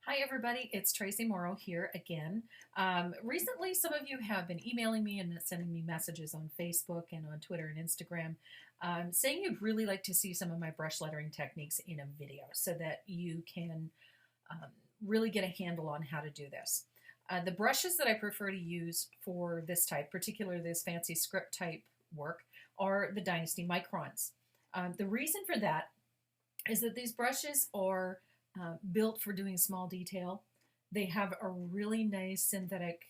Hi, everybody. It's Tracy Morrow here again. Recently, some of you have been emailing me and sending me messages on Facebook and on Twitter and Instagram saying you'd really like to see some of my brush lettering techniques in a video so that you can um, really get a handle on how to do this. The brushes that I prefer to use for this type, particularly this fancy script type work, are the Dynasty Microns. The reason for that is that these brushes are built for doing small detail. They have a really nice synthetic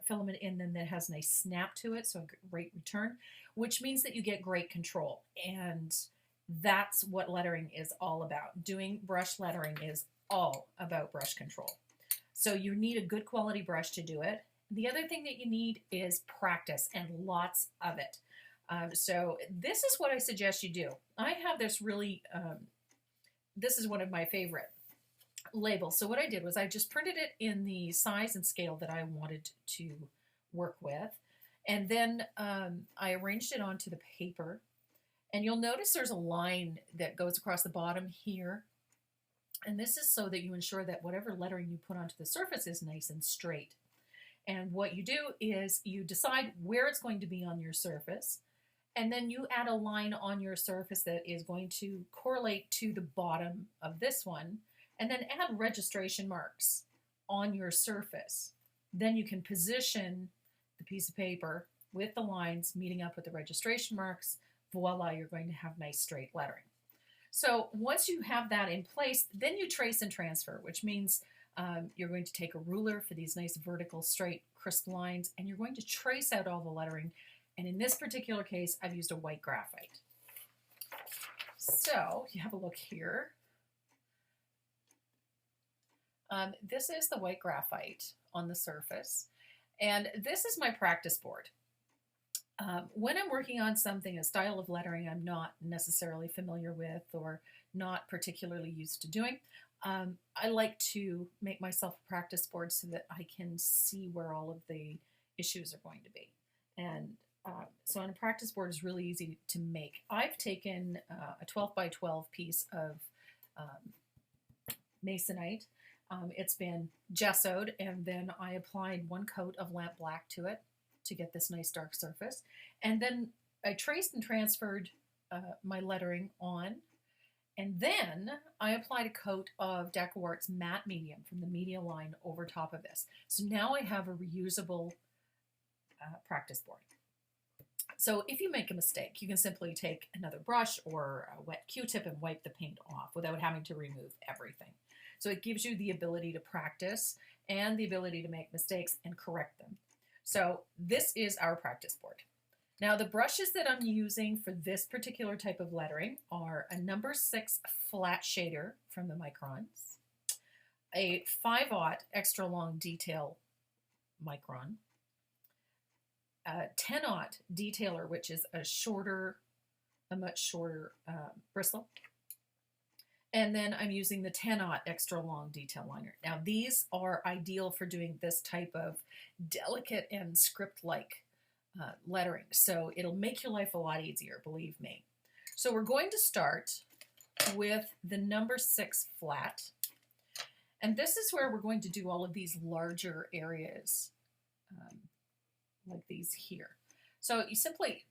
filament in them that has a nice snap to it, so a great return, which means that you get great control. And that's what lettering is all about. Doing brush lettering is all about brush control. So you need a good quality brush to do it. The other thing that you need is practice and lots of it. So this is what I suggest you do. I have this really, this is one of my favorite labels. So what I did was I just printed it in the size and scale that I wanted to work with. And then I arranged it onto the paper. And you'll notice there's a line that goes across the bottom here. And this is so that you ensure that whatever lettering you put onto the surface is nice and straight. And what you do is you decide where it's going to be on your surface. And then you add a line on your surface that is going to correlate to the bottom of this one. And then add registration marks on your surface. Then you can position the piece of paper with the lines meeting up with the registration marks. Voila, you're going to have nice straight lettering. So once you have that in place, then you trace and transfer, which means you're going to take a ruler for these nice vertical, straight, crisp lines, and you're going to trace out all the lettering. And in this particular case, I've used a white graphite. So you have a look here. This is the white graphite on the surface, and this is my practice board. When I'm working on something, a style of lettering I'm not necessarily familiar with or not particularly used to doing, I like to make myself a practice board so that I can see where all of the issues are going to be. And so on a practice board is really easy to make. I've taken a 12 by 12 piece of masonite. It's been gessoed, and then I applied one coat of lamp black to it to get this nice dark surface. And then I traced and transferred my lettering on, and then I applied a coat of DecoArt's matte medium from the media line over top of this. So now I have a reusable practice board. So if you make a mistake, you can simply take another brush or a wet Q-tip and wipe the paint off without having to remove everything. So it gives you the ability to practice and the ability to make mistakes and correct them. So this is our practice board. Now the brushes that I'm using for this particular type of lettering are a number 6 flat shader from the Microns, a 5/0 extra long detail micron, a 10/0 detailer, which is a much shorter bristle. And then I'm using the 10/0 extra long detail liner. Now these are ideal for doing this type of delicate and script-like lettering. So it'll make your life a lot easier, believe me. So we're going to start with the number 6 flat. And this is where we're going to do all of these larger areas like these here. So you simply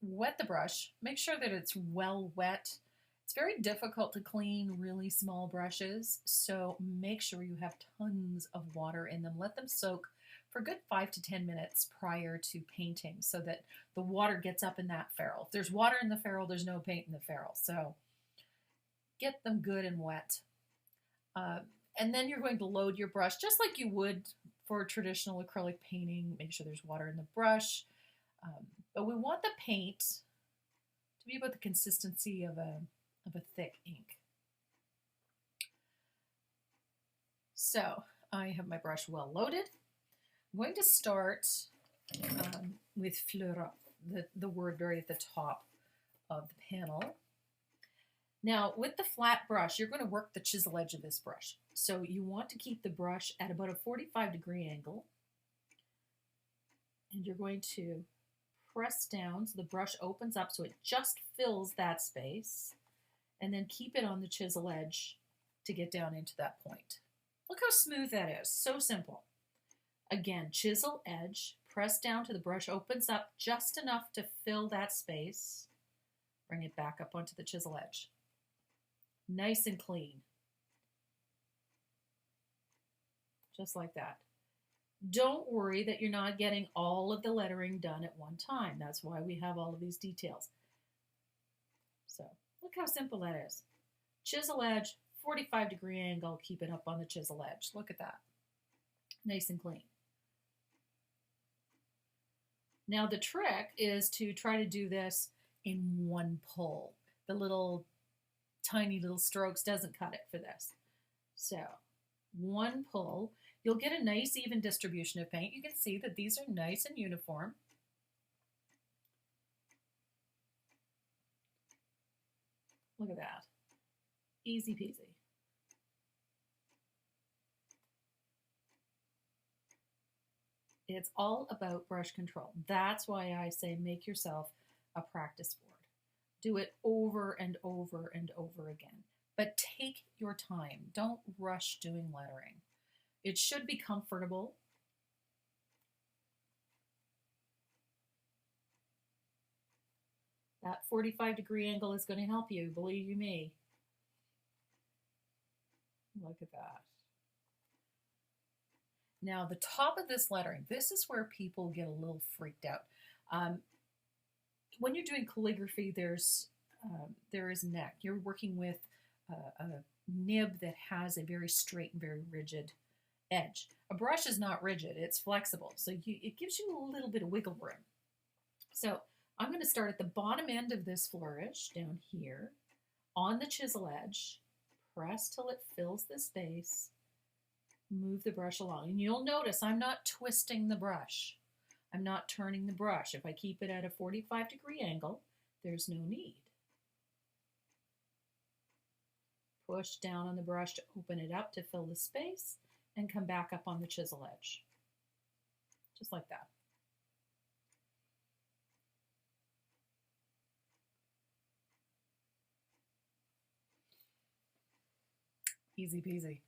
wet the brush, make sure that it's well wet. It's very difficult to clean really small brushes, so make sure you have tons of water in them. Let them soak for a good 5 to 10 minutes prior to painting so that the water gets up in that ferrule. If there's water in the ferrule, there's no paint in the ferrule. So get them good and wet. And then you're going to load your brush just like you would for traditional acrylic painting. Make sure there's water in the brush. But we want the paint to be about the consistency of a thick ink. So I have my brush well loaded. I'm going to start with fleur, the word right at the top of the panel. Now with the flat brush, you're going to work the chisel edge of this brush. So you want to keep the brush at about a 45-degree angle. And you're going to press down so the brush opens up so it just fills that space. And then keep it on the chisel edge to get down into that point. Look how smooth that is. So simple. Again, chisel edge, press down till the brush opens up just enough to fill that space. Bring it back up onto the chisel edge. Nice and clean. Just like that. Don't worry that you're not getting all of the lettering done at one time. That's why we have all of these details. So look how simple that is. Chisel edge, 45-degree angle, keep it up on the chisel edge. Look at that. Nice and clean. Now the trick is to try to do this in one pull. The little tiny little strokes doesn't cut it for this. So one pull, you'll get a nice even distribution of paint. You can see that these are nice and uniform. Look at that. Easy peasy. It's all about brush control. That's why I say make yourself a practice board. Do it over and over and over again. But take your time. Don't rush doing lettering. It should be comfortable. That 45-degree angle is going to help you, believe you me. Look at that. Now the top of this lettering, this is where people get a little freaked out. When you're doing calligraphy, there is neck. You're working with a nib that has a very straight and very rigid edge. A brush is not rigid, it's flexible, so it gives you a little bit of wiggle room. So I'm going to start at the bottom end of this flourish, down here, on the chisel edge, press till it fills the space, move the brush along. And you'll notice I'm not twisting the brush. I'm not turning the brush. If I keep it at a 45-degree angle, there's no need. Push down on the brush to open it up to fill the space and come back up on the chisel edge. Just like that. Easy peasy.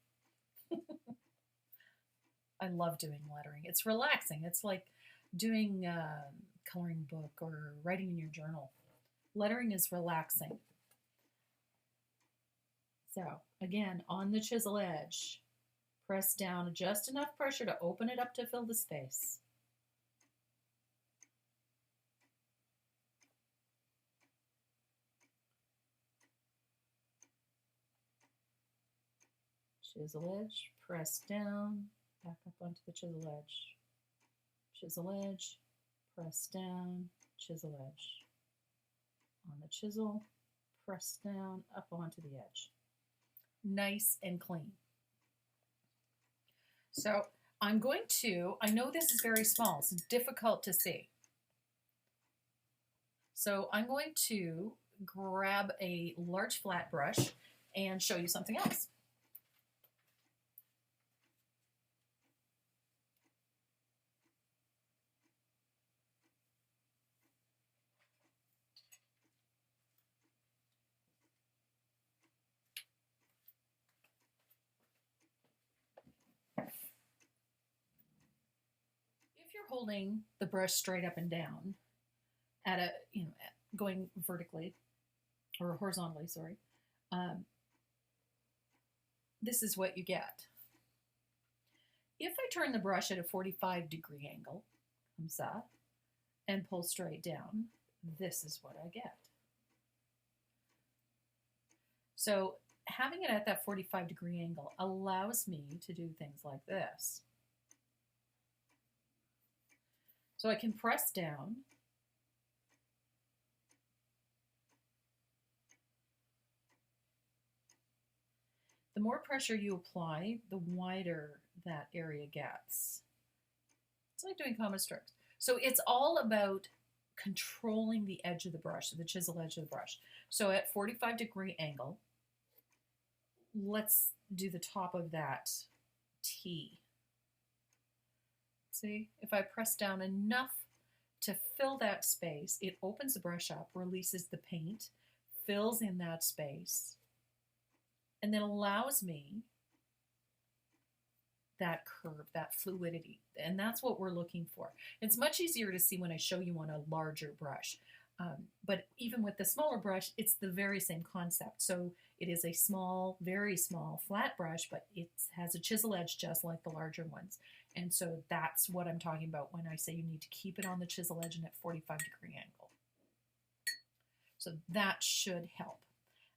I love doing lettering. It's relaxing. It's like doing a coloring book or writing in your journal. Lettering is relaxing. So again, on the chisel edge, press down just enough pressure to open it up to fill the space. Chisel edge, press down, back up onto the chisel edge. Chisel edge, press down, chisel edge. On the chisel, press down, up onto the edge. Nice and clean. So I'm going to, I know this is very small, it's difficult to see. So I'm going to grab a large flat brush and show you something else. If you're holding the brush straight up and down at a, going vertically or horizontally, sorry, this is what you get. If I turn the brush at a 45-degree angle, comes up, and pull straight down, this is what I get. So having it at that 45-degree angle allows me to do things like this. So I can press down, the more pressure you apply, the wider that area gets. It's like doing common strokes. So it's all about controlling the edge of the brush, the chisel edge of the brush. So at 45-degree angle, let's do the top of that T. See, if I press down enough to fill that space, it opens the brush up, releases the paint, fills in that space, and then allows me that curve, that fluidity. And that's what we're looking for. It's much easier to see when I show you on a larger brush. But even with the smaller brush, it's the very same concept. So it is a small, very small, flat brush, but it has a chisel edge just like the larger ones. And so that's what I'm talking about when I say you need to keep it on the chisel edge and at 45-degree angle. So that should help.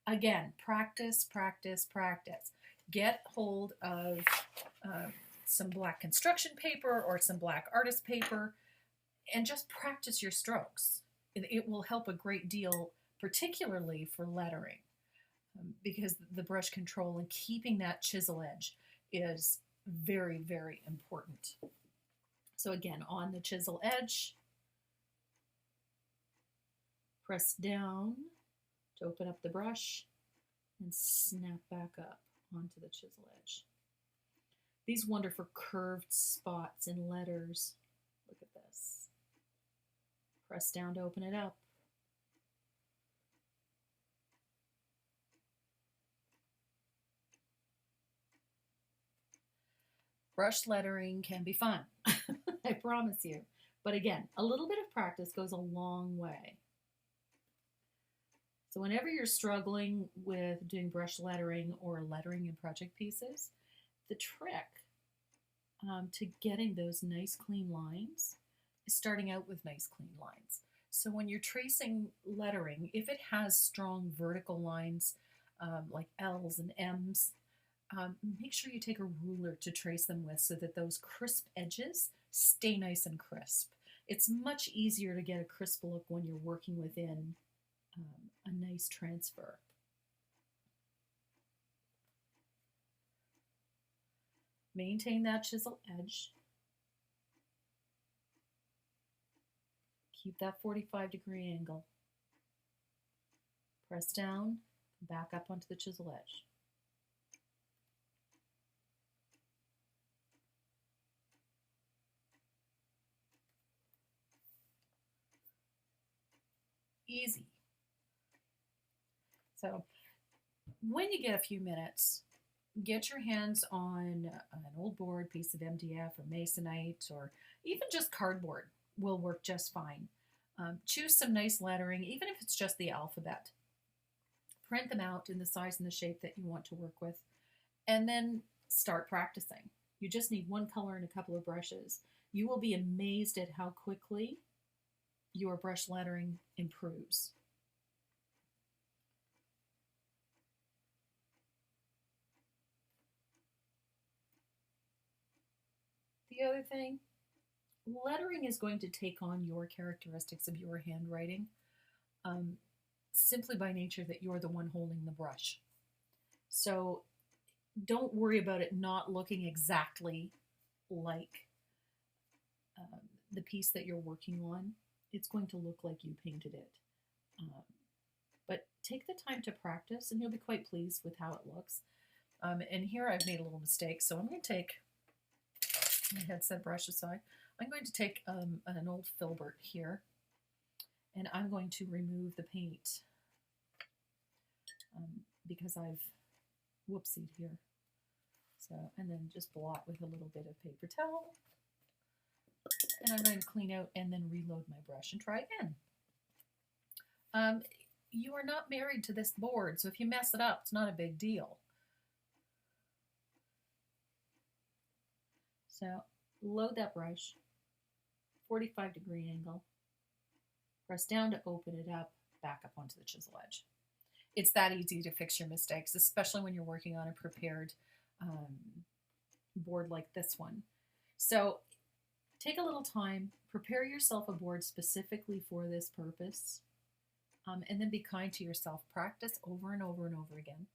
Again, practice, practice, practice. Get hold of some black construction paper or some black artist paper and just practice your strokes. It will help a great deal, particularly for lettering, because the brush control and keeping that chisel edge is very, very important. So again, on the chisel edge, press down to open up the brush and snap back up onto the chisel edge. These wonderful curved spots in letters. Look at this. Press down to open it up. Brush lettering can be fun, I promise you. But again, a little bit of practice goes a long way. So whenever you're struggling with doing brush lettering or lettering in project pieces, the trick to getting those nice clean lines is starting out with nice clean lines. So when you're tracing lettering, if it has strong vertical lines like L's and M's, make sure you take a ruler to trace them with so that those crisp edges stay nice and crisp. It's much easier to get a crisp look when you're working within a nice transfer. Maintain that chisel edge. Keep that 45-degree angle. Press down, back up onto the chisel edge. Easy. So when you get a few minutes, get your hands on an old board, piece of MDF or masonite, or even just cardboard will work just fine. Choose some nice lettering, even if it's just the alphabet. Print them out in the size and the shape that you want to work with, and then start practicing. You just need one color and a couple of brushes. You will be amazed at how quickly your brush lettering improves. The other thing, lettering is going to take on your characteristics of your handwriting simply by nature that you're the one holding the brush. So don't worry about it not looking exactly like the piece that you're working on. It's going to look like you painted it. But take the time to practice and you'll be quite pleased with how it looks. And here I've made a little mistake, so I'm going to take my headset brush aside. I'm going to take an old filbert here, and I'm going to remove the paint because I've whoopsied here. So, and then just blot with a little bit of paper towel. And I'm going to clean out and then reload my brush and try again. You are not married to this board, so if you mess it up, it's not a big deal. So load that brush, 45-degree angle, press down to open it up, back up onto the chisel edge. It's that easy to fix your mistakes, especially when you're working on a prepared board like this one. So take a little time, prepare yourself a board specifically for this purpose, and then be kind to yourself. Practice over and over and over again,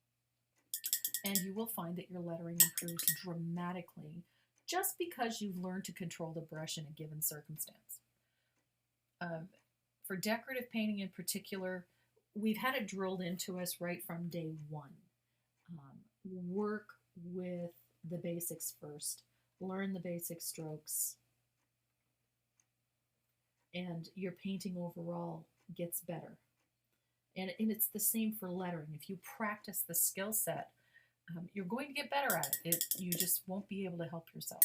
and you will find that your lettering improves dramatically just because you've learned to control the brush in a given circumstance. For decorative painting in particular, we've had it drilled into us right from day one. Work with the basics first. Learn the basic strokes. And your painting overall gets better. And it's the same for lettering. If you practice the skill set, you're going to get better at it. You just won't be able to help yourself.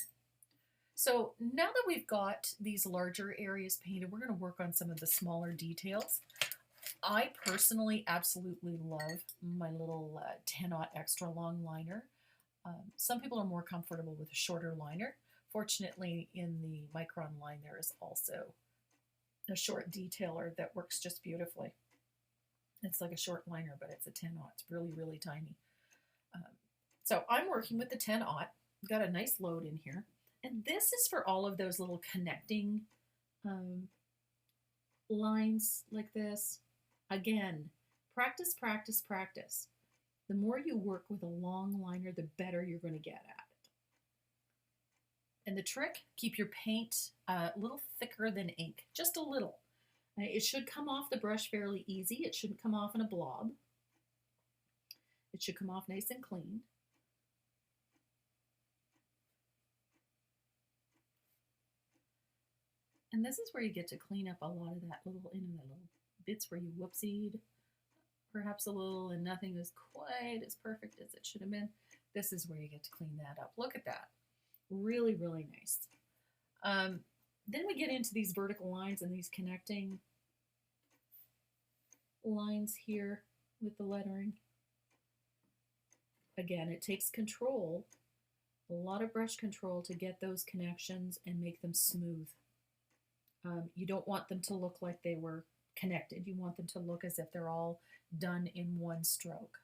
So now that we've got these larger areas painted, we're going to work on some of the smaller details. I personally absolutely love my little 10-aught extra long liner. Some people are more comfortable with a shorter liner. Fortunately, in the Micron line, there is also a short detailer that works just beautifully. It's like a short liner, but it's a 10-aught. It's really, really tiny. So I'm working with the 10-aught. Got a nice load in here. And this is for all of those little connecting lines like this. Again, practice, practice, practice. The more you work with a long liner, the better you're going to get at it. And the trick, keep your paint a little thicker than ink, just a little. It should come off the brush fairly easy. It shouldn't come off in a blob. It should come off nice and clean. And this is where you get to clean up a lot of that little, the little bits where you whoopsied perhaps a little and nothing is quite as perfect as it should have been. This is where you get to clean that up. Look at that. Really, really nice. Then we get into these vertical lines and these connecting lines here with the lettering. Again, it takes control, a lot of brush control to get those connections and make them smooth. You don't want them to look like they were connected. You want them to look as if they're all done in one stroke.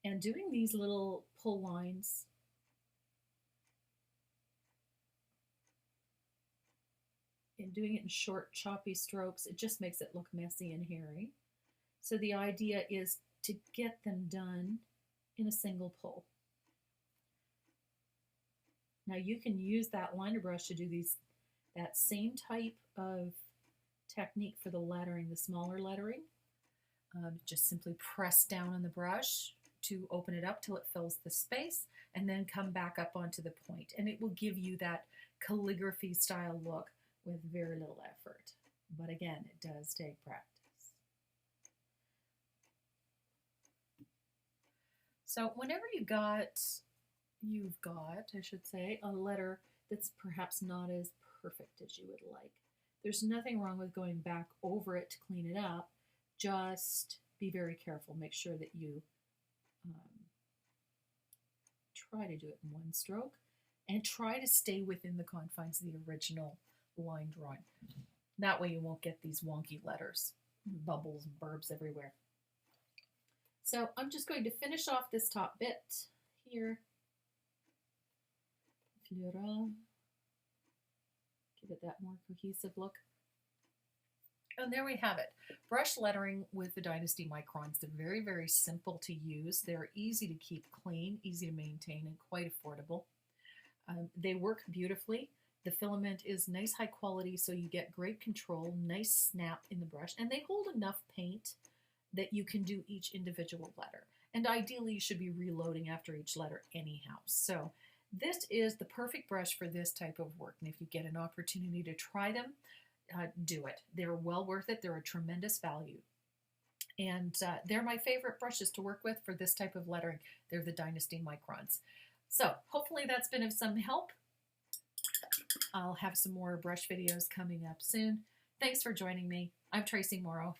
And doing these little pull lines and doing it in short, choppy strokes, it just makes it look messy and hairy. So the idea is to get them done in a single pull. Now you can use that liner brush to do that same type of technique for the lettering, the smaller lettering. Just simply press down on the brush to open it up till it fills the space and then come back up onto the point. And it will give you that calligraphy style look with very little effort. But again, it does take practice. So whenever you've got, I should say, a letter that's perhaps not as perfect as you would like, there's nothing wrong with going back over it to clean it up. Just be very careful. Make sure that you try to do it in one stroke and try to stay within the confines of the original line drawing. That way you won't get these wonky letters, bubbles and burbs everywhere. So I'm just going to finish off this top bit here. Give it that more cohesive look. And there we have it. Brush lettering with the Dynasty Microns. They're very, very simple to use. They're easy to keep clean, easy to maintain, and quite affordable. They work beautifully. The filament is nice high quality, so you get great control, nice snap in the brush, and they hold enough paint that you can do each individual letter. And ideally, you should be reloading after each letter anyhow. So this is the perfect brush for this type of work. And if you get an opportunity to try them, do it. They're well worth it. They're a tremendous value. And they're my favorite brushes to work with for this type of lettering. They're the Dynasty Microns. So hopefully that's been of some help. I'll have some more brush videos coming up soon. Thanks for joining me. I'm Tracy Morrow.